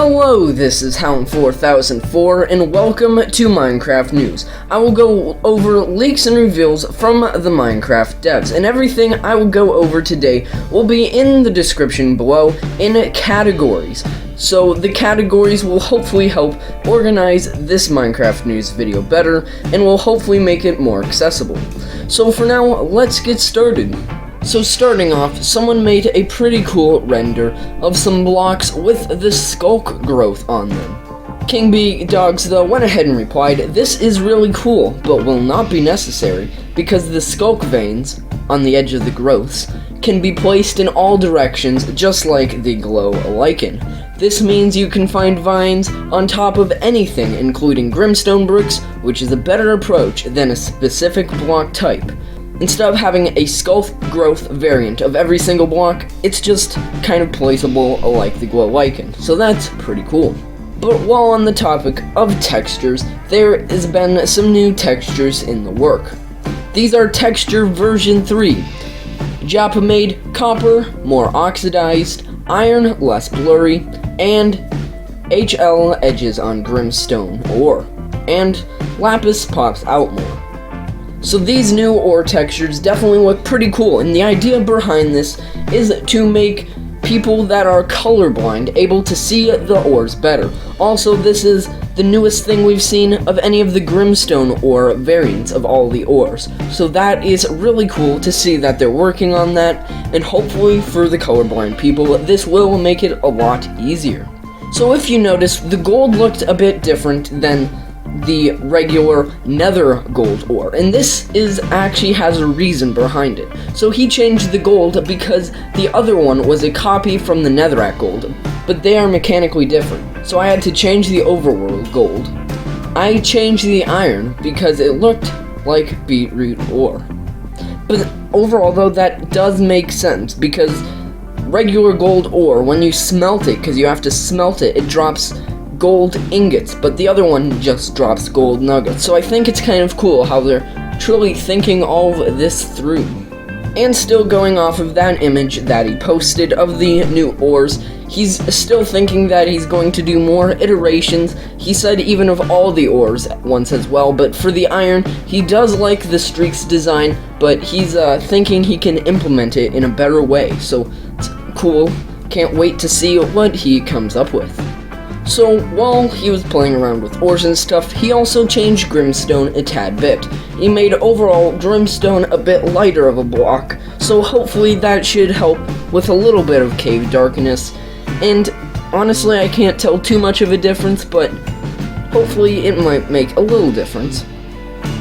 Hello, this is Hound4004 and welcome to Minecraft News. I will go over leaks and reveals from the Minecraft devs, and everything I will go over today will be in the description below in categories. So the categories will hopefully help organize this Minecraft News video better and will hopefully make it more accessible. So for now, let's get started. So starting off, someone made a pretty cool render of some blocks with the skulk growth on them. King Bee Dogs though went ahead and replied, "This is really cool, but will not be necessary, because the skulk veins on the edge of the growths can be placed in all directions just like the glow lichen. This means you can find vines on top of anything, including brimstone bricks, which is a better approach than a specific block type. Instead of having a skull growth variant of every single block, it's just kind of placeable like the glow lichen, so that's pretty cool." But while on the topic of textures, there has been some new textures in the work. These are texture version 3. Japa made copper more oxidized, iron less blurry, and HL edges on brimstone ore, and lapis pops out more. So these new ore textures definitely look pretty cool, and the idea behind this is to make people that are colorblind able to see the ores better. Also, this is the newest thing we've seen of any of the brimstone ore variants of all the ores. So that is really cool to see that they're working on that, and hopefully for the colorblind people, this will make it a lot easier. So if you notice, the gold looked a bit different than the regular nether gold ore, and this actually has a reason behind it. So he changed the gold because the other one was a copy from the netherrack gold, but they are mechanically different, so I had to change the overworld gold. I changed the iron because it looked like beetroot ore. But overall though, that does make sense, because regular gold ore, when you smelt it, because you have to smelt it, it drops gold ingots, but the other one just drops gold nuggets. So I think it's kind of cool how they're truly thinking all of this through. And still going off of that image that he posted of the new ores, he's still thinking that he's going to do more iterations. He said even of all the ores at once as well, but for the iron, he does like the streaks design, but he's thinking he can implement it in a better way. So it's cool. Can't wait to see what he comes up with. So while he was playing around with ores and stuff, he also changed Grimstone a tad bit. He made overall Grimstone a bit lighter of a block, so hopefully that should help with a little bit of cave darkness. And honestly, I can't tell too much of a difference, but hopefully it might make a little difference.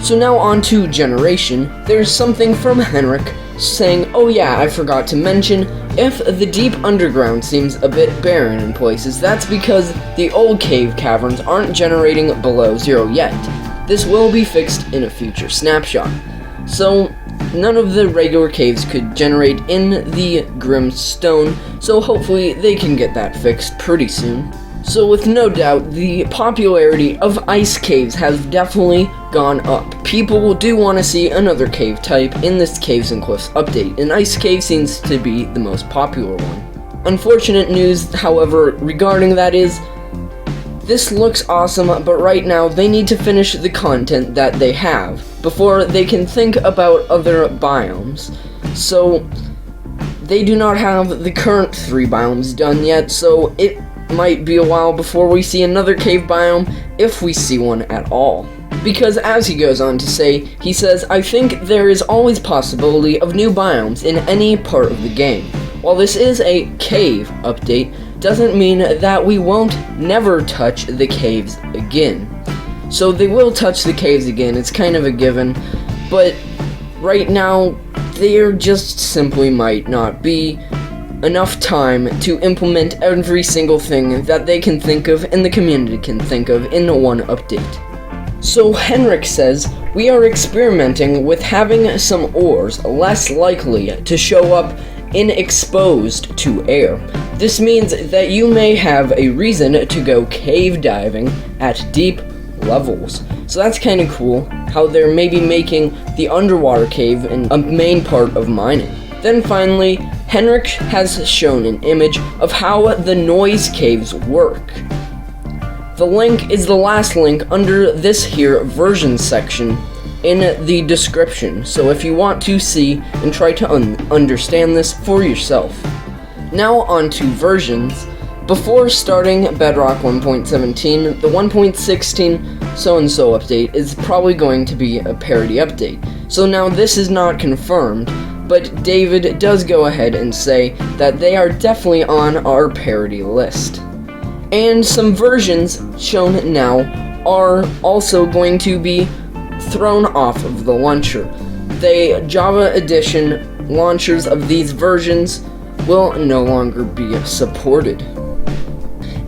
So now on to generation. There's something from Henrik saying, "Oh yeah, I forgot to mention, if the deep underground seems a bit barren in places, that's because the old cave caverns aren't generating below 0 yet. This will be fixed in a future snapshot." So none of the regular caves could generate in the Grimstone, so hopefully they can get that fixed pretty soon. So with no doubt, the popularity of ice caves has definitely gone up. People do want to see another cave type in this Caves and Cliffs update, and ice cave seems to be the most popular one. Unfortunate news, however, regarding that is, this looks awesome, but right now they need to finish the content that they have before they can think about other biomes. So they do not have the current 3 biomes done yet, so it might be a while before we see another cave biome, if we see one at all. Because as he goes on to say, he says, "I think there is always possibility of new biomes in any part of the game. While this is a cave update, doesn't mean that we won't never touch the caves again." So they will touch the caves again, it's kind of a given, but right now, there just simply might not be enough time to implement every single thing that they can think of and the community can think of in one update. So Henrik says, "We are experimenting with having some ores less likely to show up in exposed to air. This means that you may have a reason to go cave diving at deep levels." So that's kind of cool, how they're maybe making the underwater cave a main part of mining. Then finally, Henrik has shown an image of how the noise caves work. The link is the last link under this here version section in the description, so if you want to see and try to understand this for yourself. Now on to versions. Before starting Bedrock 1.17, the 1.16 so-and-so update is probably going to be a parity update. So now this is not confirmed, but David does go ahead and say that they are definitely on our parity list. And some versions shown now are also going to be thrown off of the launcher. The Java Edition launchers of these versions will no longer be supported.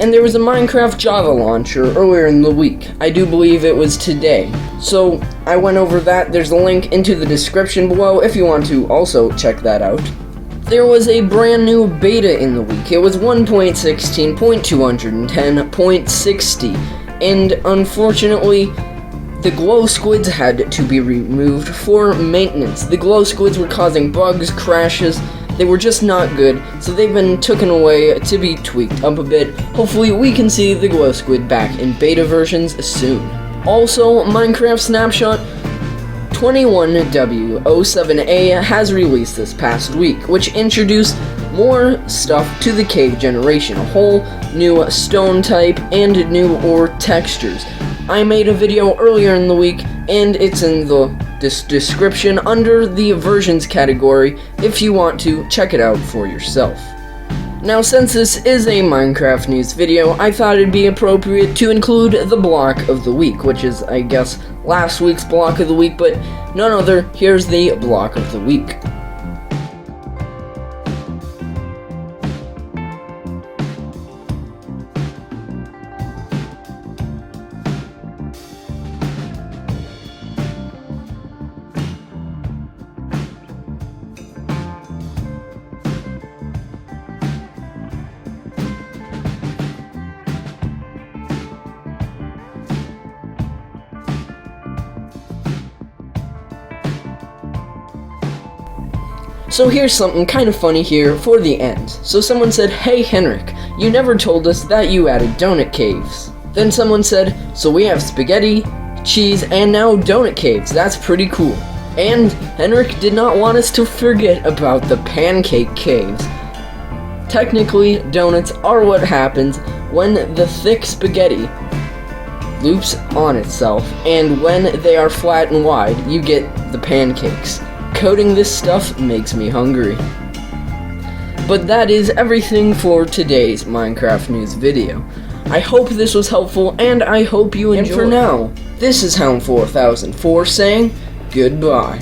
And there was a Minecraft Java launcher earlier in the week. I do believe it was today. So I went over that. There's a link into the description below if you want to also check that out. There was a brand new beta in the week. It was 1.16.210.60, and unfortunately, the glow squids had to be removed for maintenance. The glow squids were causing bugs, crashes. They were just not good, so they've been taken away to be tweaked up a bit. Hopefully we can see the glow squid back in beta versions soon. Also, Minecraft Snapshot 21W07A has released this past week, which introduced more stuff to the cave generation, a whole new stone type and new ore textures. I made a video earlier in the week, and it's in the description under the versions category if you want to check it out for yourself. Now, since this is a Minecraft news video, I thought it'd be appropriate to include the block of the week, which is, I guess, last week's block of the week, but none other. Here's the block of the week. So here's something kind of funny here for the end. So someone said, "Hey Henrik, you never told us that you added donut caves." Then someone said, "So we have spaghetti, cheese, and now donut caves. That's pretty cool." And Henrik did not want us to forget about the pancake caves. Technically, donuts are what happens when the thick spaghetti loops on itself, and when they are flat and wide, you get the pancakes. Coding this stuff makes me hungry. But that is everything for today's Minecraft news video. I hope this was helpful, and I hope you enjoyed. And for now, this is Hound 4004 saying goodbye.